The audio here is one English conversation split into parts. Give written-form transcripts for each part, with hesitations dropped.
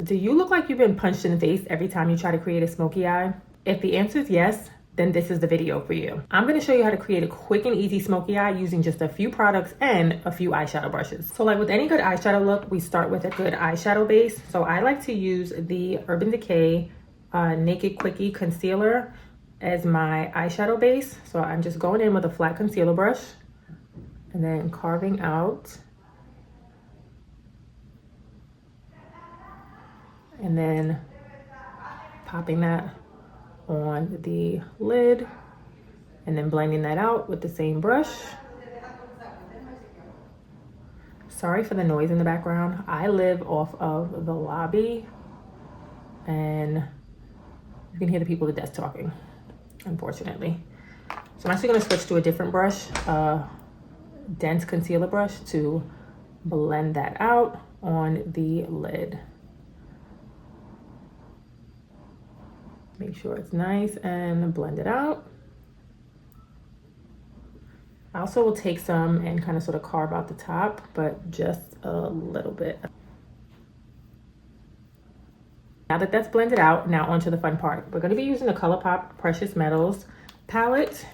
Do you look like you've been punched in the face every time you try to create a smoky eye? If the answer is yes, then this is the video for you. I'm gonna show you how to create a quick and easy smoky eye using just a few products and a few eyeshadow brushes. So like with any good eyeshadow look, we start with a good eyeshadow base. So I like to use the Urban Decay Naked Quickie Concealer as my eyeshadow base. So I'm just going in with a flat concealer brush and then carving out and then popping that on the lid and then blending that out with the same brush. Sorry for the noise in the background. I live off of the lobby and you can hear the people at the desk talking, unfortunately. So I'm actually gonna switch to a different brush, dense concealer brush, to blend that out on the lid. Make sure it's nice and blend it out. I also will take some and kind of sort of carve out the top, but just a little bit. Now that that's blended out, now onto the fun part. We're going to be using the ColourPop Precious Metals palette.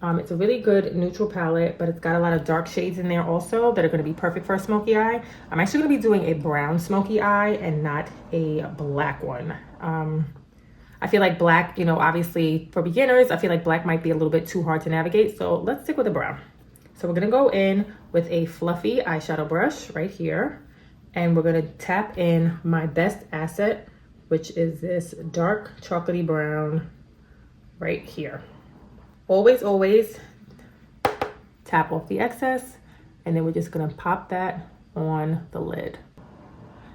It's a really good neutral palette, but it's got a lot of dark shades in there also that are going to be perfect for a smoky eye. I'm actually going to be doing a brown smoky eye and not a black one. I feel like black, you know, obviously for beginners, I feel like black might be a little bit too hard to navigate. So let's stick with a brown. So we're gonna go in with a fluffy eyeshadow brush right here. And we're gonna tap in my best asset, which is this dark chocolatey brown right here. Always, always tap off the excess. And then we're just gonna pop that on the lid.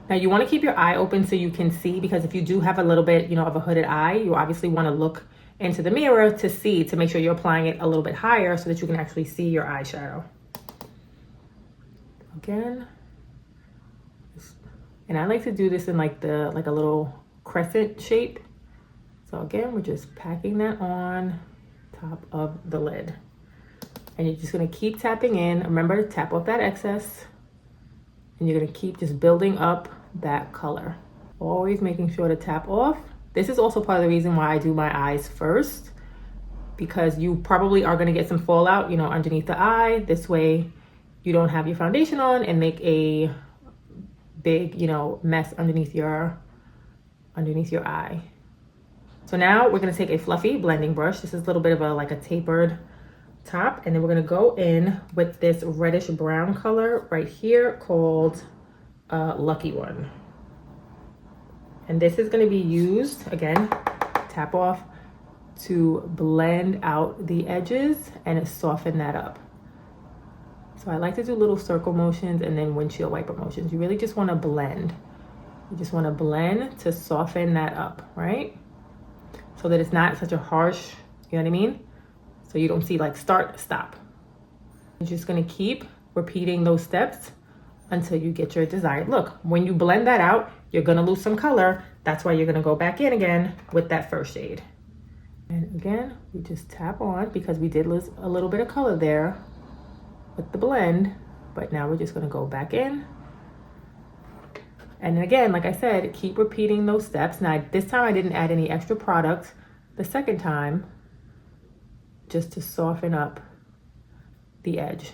Now you want to keep your eye open so you can see, because if you do have a little bit, you know, of a hooded eye, you obviously want to look into the mirror to see, to make sure you're applying it a little bit higher so that you can actually see your eyeshadow. Again, and I like to do this in like a little crescent shape. So again, we're just packing that on top of the lid. And you're just going to keep tapping in. Remember to tap off that excess. And you're gonna keep just building up that color. Always making sure to tap off. This is also part of the reason why I do my eyes first, because you probably are gonna get some fallout, you know, underneath the eye. This way you don't have your foundation on and make a big, you know, mess underneath your eye. So now we're gonna take a fluffy blending brush. This is a little bit of like a tapered top, and then we're going to go in with this reddish brown color right here called Lucky One. And this is going to be used, again, tap off, to blend out the edges and soften that up. So I like to do little circle motions and then windshield wiper motions. You really just want to blend. You just want to blend to soften that up, right? So that it's not such a harsh, you know what I mean? So you don't see like start, stop. You're just gonna keep repeating those steps until you get your desired look. When you blend that out, you're gonna lose some color. That's why you're gonna go back in again with that first shade. And again, we just tap on, because we did lose a little bit of color there with the blend, but now we're just gonna go back in. And again, like I said, keep repeating those steps. Now this time I didn't add any extra product. The second time, just to soften up the edge.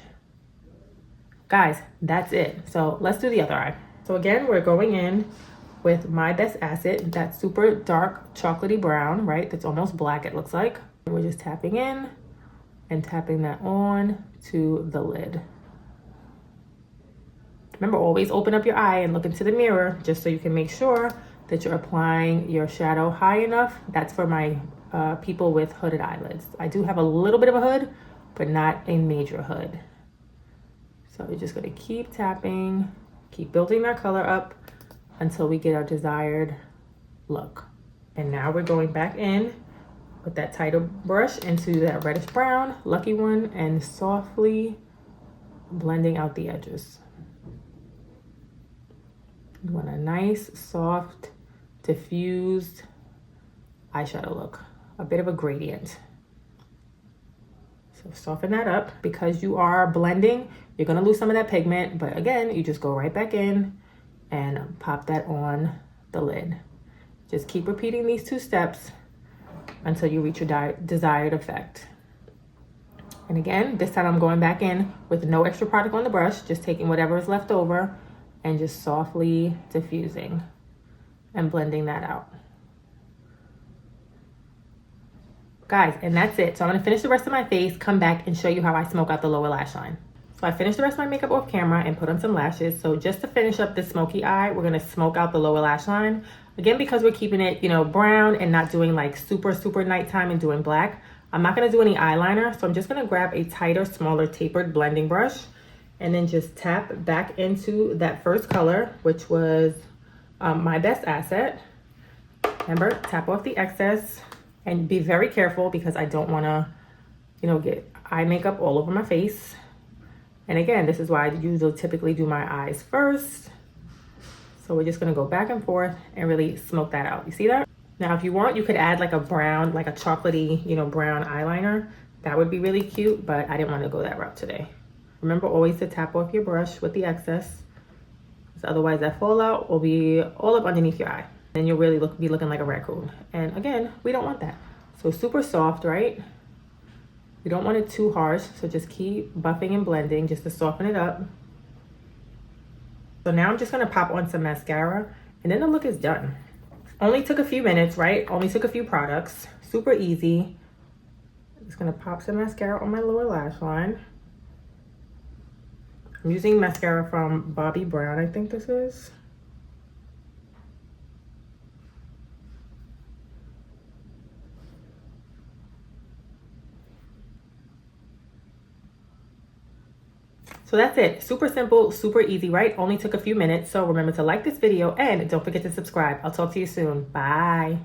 Guys, that's it. So let's do the other eye. So again, we're going in with my best asset, that super dark chocolatey brown, right? That's almost black, it looks like. And we're just tapping in and tapping that on to the lid. Remember, always open up your eye and look into the mirror just so you can make sure that you're applying your shadow high enough. That's for my people with hooded eyelids. I do have a little bit of a hood, but not a major hood. So we're just gonna keep tapping, keep building that color up until we get our desired look. And now we're going back in with that tighter brush into that reddish brown, Lucky One, and softly blending out the edges. You want a nice, soft, diffused eyeshadow look. A bit of a gradient. So soften that up. Because you are blending, you're gonna lose some of that pigment, but again, you just go right back in and pop that on the lid. Just keep repeating these 2 steps until you reach your desired effect. And again, this time I'm going back in with no extra product on the brush, just taking whatever is left over and just softly diffusing and blending that out. Guys, and that's it. So I'm gonna finish the rest of my face, come back and show you how I smoke out the lower lash line. So I finished the rest of my makeup off camera and put on some lashes. So just to finish up this smoky eye, we're gonna smoke out the lower lash line. Again, because we're keeping it, you know, brown and not doing like super nighttime and doing black, I'm not gonna do any eyeliner. So I'm just gonna grab a tighter, smaller, tapered blending brush and then just tap back into that first color, which was my best asset. Remember, tap off the excess and be very careful because I don't wanna, you know, get eye makeup all over my face. And again, this is why I usually typically do my eyes first. So we're just gonna go back and forth and really smoke that out. You see that? Now, if you want, you could add like a brown, like a chocolatey, you know, brown eyeliner. That would be really cute, but I didn't want to go that route today. Remember always to tap off your brush with the excess, because otherwise that fallout will be all up underneath your eye. Then you'll really be looking like a raccoon. And again, we don't want that. So super soft, right? We don't want it too harsh, so just keep buffing and blending just to soften it up. So now I'm just gonna pop on some mascara and then the look is done. Only took a few minutes, right? Only took a few products, super easy. I'm just gonna pop some mascara on my lower lash line. I'm using mascara from Bobbi Brown, I think this is. So that's it. Super simple, super easy, right? Only took a few minutes. So remember to like this video and don't forget to subscribe. I'll talk to you soon. Bye.